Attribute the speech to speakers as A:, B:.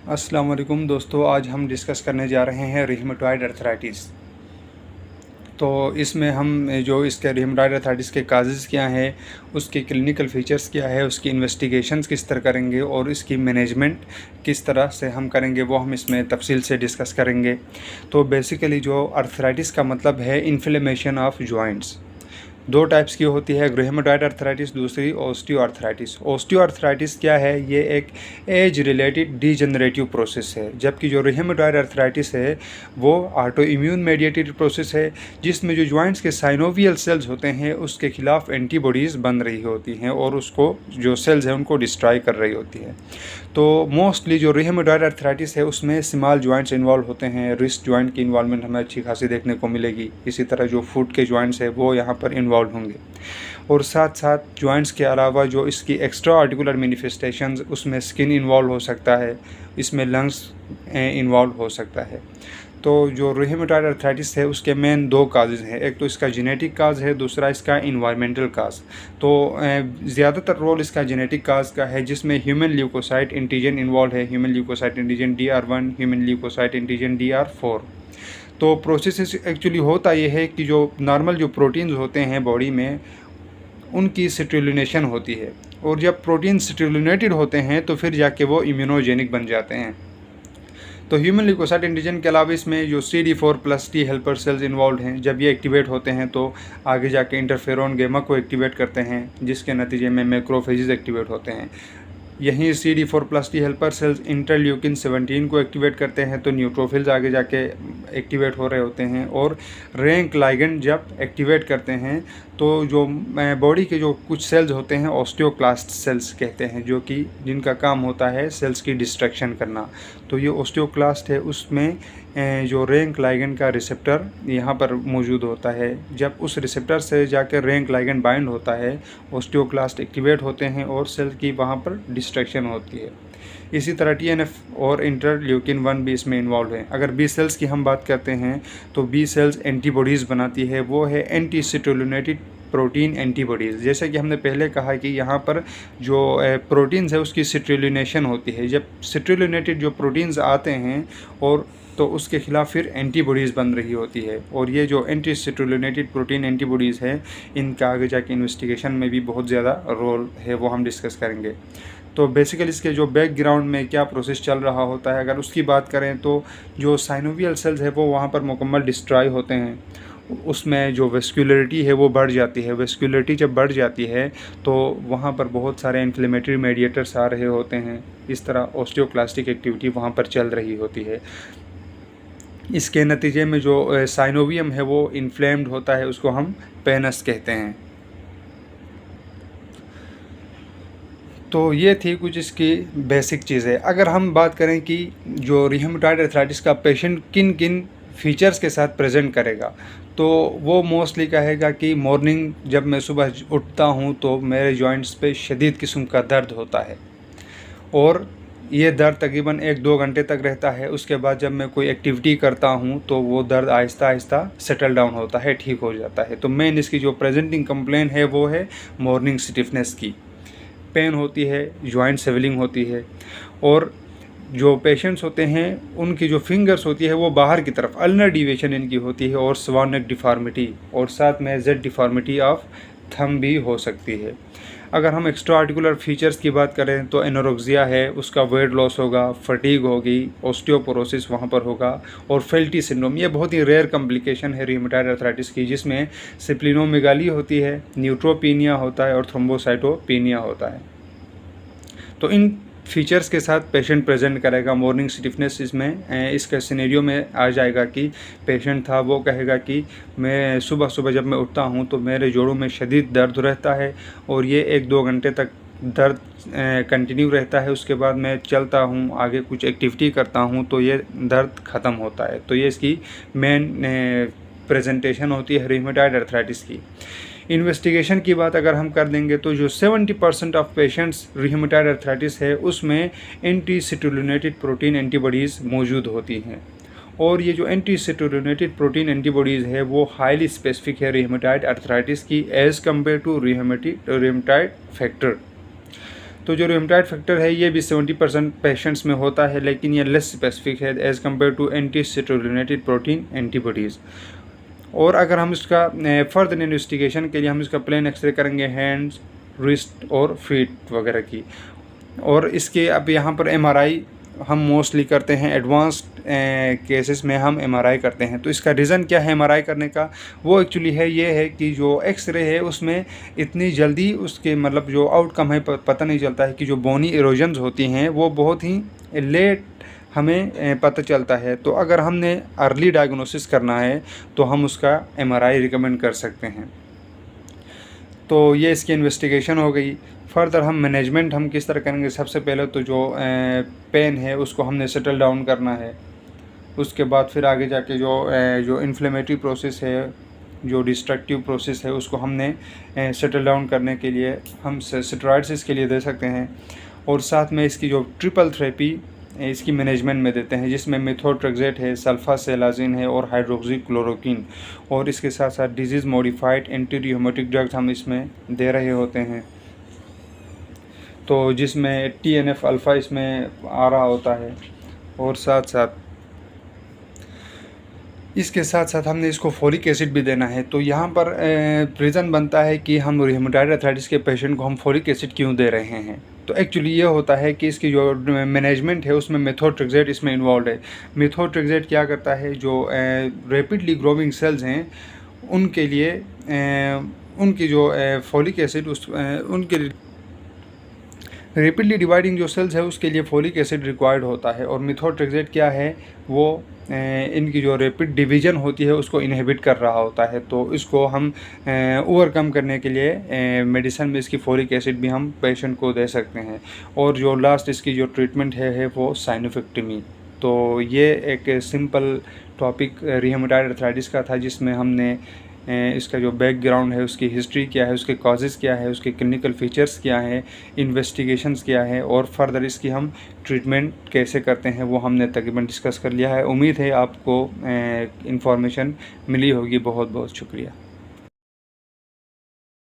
A: अस्सलाम वालेकुम दोस्तों, आज हम डिस्कस करने जा रहे हैं रिहेमेटॉयड अर्थराइटिस। तो इसमें हम जो इसके रिहेमेटॉयड अर्थराइटिस के काजेज़ क्या हैं, उसके क्लिनिकल फीचर्स क्या है, उसकी इन्वेस्टिगेशंस किस तरह करेंगे और इसकी मैनेजमेंट किस तरह से हम करेंगे वो हम इसमें तफसील से डिस्कस करेंगे। तो बेसिकली जो अर्थराइटिस का मतलब है इन्फ्लेमेशन ऑफ जॉइंट्स। दो टाइप्स की होती है, रिहेमेटॉयड अर्थराइटिस, दूसरी ऑस्टियोआर्थराइटिस। ऑस्टियोआर्थराइटिस क्या है? ये एक एज रिलेटेड डीजनरेटिव प्रोसेस है, जबकि जो रिहेमेटॉयड अर्थराइटिस है वो ऑटो इम्यून मेडिएटेड प्रोसेस है, जिसमें जो जॉइंट्स के साइनोवियल सेल्स होते हैं उसके खिलाफ एंटीबॉडीज़ बन रही होती हैं और उसको जो सेल्स हैं उनको डिस्ट्रॉय कर रही होती है। तो मोस्टली जो रिहेमेटॉयड अर्थराइटिस है उसमें स्मॉल जॉइंट्स इन्वॉल्व होते हैं, रिस्ट जॉइंट की इन्वॉल्वमेंट हमें अच्छी खासी देखने को मिलेगी। इसी तरह जो फुट के जॉइंट्स है वो यहाँ पर इन्वॉल्व होंगे, और साथ साथ जॉइंट्स के अलावा जो इसकी एक्स्ट्रा आर्टिकुलर मैनिफेस्टेशंस, उसमें स्किन इन्वॉल्व हो सकता है, इसमें लंग्स इन्वॉल्व हो सकता है। तो जो रिहेमेटॉयड अर्थराइटिस है उसके मेन दो काजेज़ हैं, एक तो इसका जेनेटिक काज है, दूसरा इसका इन्वायरमेंटल काज। तो ज़्यादातर रोल इसका जेनेटिक काज का है, जिसमें ह्यूमन ल्यूकोसाइट एंटीजन इन्वॉल्व है, human leukocyte antigen DR1, human leukocyte antigen DR4। तो प्रोसेस एक्चुअली होता ये है कि जो नॉर्मल जो प्रोटीन्स होते हैं बॉडी में उनकी सिट्रुलिनेशन होती है, और जब प्रोटीन सिट्रुलिनेटेड होते हैं तो फिर जाके वो इम्यूनोजेनिक बन जाते हैं। तो ह्यूमन ल्यूकोसाइट एंटीजन के अलावा इसमें जो CD4+ T helper cells involve हैं, जब ये एक्टिवेट होते हैं तो आगे जाके इंटरफेरॉन गामा को एक्टिवेट करते हैं, जिसके नतीजे में मैक्रोफेजेस एक्टिवेट होते हैं। यहीं CD4+ T helper cells interleukin 17 को एक्टिवेट करते हैं, तो न्यूट्रोफिल्स आगे जाके एक्टिवेट हो रहे होते हैं, और रैंक लाइगेंड जब एक्टिवेट करते हैं तो जो बॉडी के जो कुछ सेल्स होते हैं ऑस्टियोक्लास्ट सेल्स कहते हैं, जो कि जिनका काम होता है सेल्स की डिस्ट्रक्शन करना। तो ये ऑस्टियोक्लास्ट है, उसमें जो रैंक लाइगेंड का रिसेप्टर यहाँ पर मौजूद होता है। जब उस रिसेप्टर से जाकर रैंक लाइगेंड बाइंड होता है, ऑस्टियोक्लास्ट एक्टिवेट होते हैं और सेल की वहाँ पर डिस्ट्रक्शन होती है। इसी तरह TNF और इंटरल्यूकिन 1 भी इसमें इन्वॉल्व है। अगर बी सेल्स की हम बात करते हैं तो बी सेल्स एंटीबॉडीज़ बनाती है, वो है एंटी सिट्रुलिनेटेड प्रोटीन एंटीबॉडीज़। जैसे कि हमने पहले कहा कि यहाँ पर जो प्रोटीन्स है उसकी सिट्रुलिनेशन होती है। जब सिट्रुलिनेटेड जो प्रोटीन्स आते हैं और तो उसके खिलाफ फिर एंटीबॉडीज़ बन रही होती है, और ये जो एंटी सिट्रुलिनेटेड प्रोटीन एंटीबॉडीज़ है इनका आगे जाके इन्वेस्टिगेशन में भी बहुत ज़्यादा रोल है, वो हम डिस्कस करेंगे। तो बेसिकली इसके जो बैकग्राउंड में क्या प्रोसेस चल रहा होता है अगर उसकी बात करें तो जो साइनोवियल सेल्स है वो वहाँ पर मुकम्मल डिस्ट्रॉय होते हैं, उसमें जो वेस्कुलरिटी है वो बढ़ जाती है। वेस्कुलरिटी जब बढ़ जाती है तो वहाँ पर बहुत सारे इन्फ्लेमेटरी मेडिएटर्स आ रहे होते हैं, इस तरह ऑस्टियोक्लास्टिक एक्टिविटी वहाँ पर चल रही होती है। इसके नतीजे में जो साइनोवियम है वो इन्फ्लेम्ड होता है, उसको हम पेनस कहते हैं। तो ये थी कुछ इसकी बेसिक चीज़ें। अगर हम बात करें कि जो रिहेमेटॉयड अर्थराइटिस का पेशेंट किन किन फीचर्स के साथ प्रेजेंट करेगा, तो वो मोस्टली कहेगा कि मॉर्निंग जब मैं सुबह उठता हूँ तो मेरे जॉइंट्स पे शदीद किस्म का दर्द होता है, और ये दर्द तकरीबन 1-2 घंटे तक रहता है। उसके बाद जब मैं कोई एक्टिविटी करता हूँ तो वो दर्द आहिस्ता आहिस्ता सेटल डाउन होता है, ठीक हो जाता है। तो मेन इसकी जो प्रेजेंटिंग कंप्लेन है वो है मॉर्निंग स्टिफनेस की, पेन होती है, जॉइंट स्वेलिंग होती है, और जो पेशेंट्स होते हैं उनकी जो फिंगर्स होती है वो बाहर की तरफ अल्नर डिविएशन इनकी होती है, और स्वान नेक डिफॉर्मिटी, और साथ में जेड डिफॉर्मिटी ऑफ थंब भी हो सकती है। अगर हम एक्स्ट्रा आर्टिकुलर फीचर्स की बात करें तो एनोरेक्सिया है, उसका वेट लॉस होगा, फटीग होगी, ऑस्टियोपोरोसिस वहाँ पर होगा, और फेल्टी सिंड्रोम। ये बहुत ही रेयर कॉम्प्लिकेशन है रिहेमेटॉयड अर्थराइटिस की, जिसमें स्प्लीनोमेगाली होती है, न्यूट्रोपीनिया होता है और थ्रोम्बोसाइटोपीनिया होता है। तो इन फीचर्स के साथ पेशेंट प्रेजेंट करेगा। मॉर्निंग स्टिफनेस इसमें इसके सिनेरियो में आ जाएगा कि पेशेंट था वो कहेगा कि मैं सुबह सुबह जब मैं उठता हूँ तो मेरे जोड़ों में शदीद दर्द रहता है, और ये 1-2 घंटे तक दर्द कंटिन्यू रहता है। उसके बाद मैं चलता हूँ, आगे कुछ एक्टिविटी करता हूँ तो ये दर्द ख़त्म होता है। तो ये इसकी मेन प्रेजेंटेशन होती है रिहेमेटॉयड अर्थराइटिस की। इन्वेस्टिगेशन की बात अगर हम कर देंगे तो जो 70% ऑफ पेशेंट्स रिहेमेटॉयड अर्थराइटिस है उसमें एंटी सिट्रुलिनेटेड प्रोटीन एंटीबॉडीज़ मौजूद होती हैं, और ये जो एंटी सिट्रुलिनेटेड प्रोटीन एंटीबॉडीज़ है वो हाईली स्पेसिफिक है रिहेमेटॉयड अर्थराइटिस की एज़ कम्पेयर टू रिहेमेटॉयड फैक्टर। तो जो रूमेटॉइड फैक्टर है ये भी 70% पेशेंट्स में होता है, लेकिन ये लेस स्पेसिफिक है as compared to anti citrullinated protein antibodies. और अगर हम इसका फर्दर इन्वेस्टिगेशन के लिए हम इसका प्लेन एक्सरे करेंगे हैंड्स, रिस्ट और फीट वगैरह की। और इसके अब यहाँ पर एमआरआई हम मोस्टली करते हैं, एडवांस्ड केसेस में हम एमआरआई करते हैं। तो इसका रीज़न क्या है एमआरआई करने का, वो एक्चुअली है ये है कि जो एक्सरे है उसमें इतनी जल्दी उसके मतलब जो आउटकम है पता नहीं चलता है कि जो बोनी इरोजन्स होती हैं वो बहुत ही लेट हमें पता चलता है। तो अगर हमने अर्ली डायग्नोसिस करना है तो हम उसका एमआरआई रिकमेंड कर सकते हैं। तो ये इसकी इन्वेस्टिगेशन हो गई। फर्दर हम मैनेजमेंट हम किस तरह करेंगे, सबसे पहले तो जो पेन है उसको हमने सेटल डाउन करना है। उसके बाद फिर आगे जाके जो इन्फ्लेमेटरी प्रोसेस है, जो डिस्ट्रक्टिव प्रोसेस है, उसको हमने सेटल डाउन करने के लिए हम स्टेरॉइड्स इसके लिए दे सकते हैं। और साथ में इसकी जो ट्रिपल थेरेपी इसकी मैनेजमेंट में देते हैं, जिसमें मेथोट्रेक्सेट है, सल्फासेलाजिन है और हाइड्रोक्सीक्लोरोक्विन, और इसके साथ साथ डिजीज़ मॉडिफाइड एंटी रियूमेटिक ड्रग्स हम इसमें दे रहे होते हैं। तो जिसमें TNF अल्फ़ा इसमें आ रहा होता है। और इसके साथ साथ हमने इसको फोलिक एसिड भी देना है। तो यहाँ पर रीज़न बनता है कि हम रूमेटॉइड अर्थराइटिस के पेशेंट को हम फोलिक एसिड क्यों दे रहे हैं। तो एक्चुअली ये होता है कि इसकी जो मैनेजमेंट है उसमें मेथोट्रेक्सेट इसमें इन्वॉल्व है। मेथोट्रेक्सेट क्या करता है, जो रैपिडली ग्रोइंग सेल्स हैं उनके लिए उनकी जो फोलिक एसिड उनके रैपिडली डिवाइडिंग जो सेल्स है उसके लिए फोलिक एसिड रिक्वायर्ड होता है। और मेथोट्रेक्सेट क्या है, वो इनकी जो रैपिड डिवीज़न होती है उसको इनहिबिट कर रहा होता है। तो इसको हम ओवरकम करने के लिए मेडिसिन में इसकी फोलिक एसिड भी हम पेशेंट को दे सकते हैं। और जो लास्ट इसकी जो ट्रीटमेंट है वो साइनोफेक्टमी। तो ये एक सिंपल टॉपिक रूमेटॉइड अर्थराइटिस का था, जिसमें हमने इसका जो बैकग्राउंड है, उसकी हिस्ट्री क्या है, उसके कॉजेज़ क्या है, उसके क्लिनिकल फीचर्स क्या हैं, इन्वेस्टिगेशंस क्या है, और फर्दर इसकी हम ट्रीटमेंट कैसे करते हैं वो हमने तकरीबन डिस्कस कर लिया है। उम्मीद है आपको इन्फॉर्मेशन मिली होगी। बहुत बहुत शुक्रिया।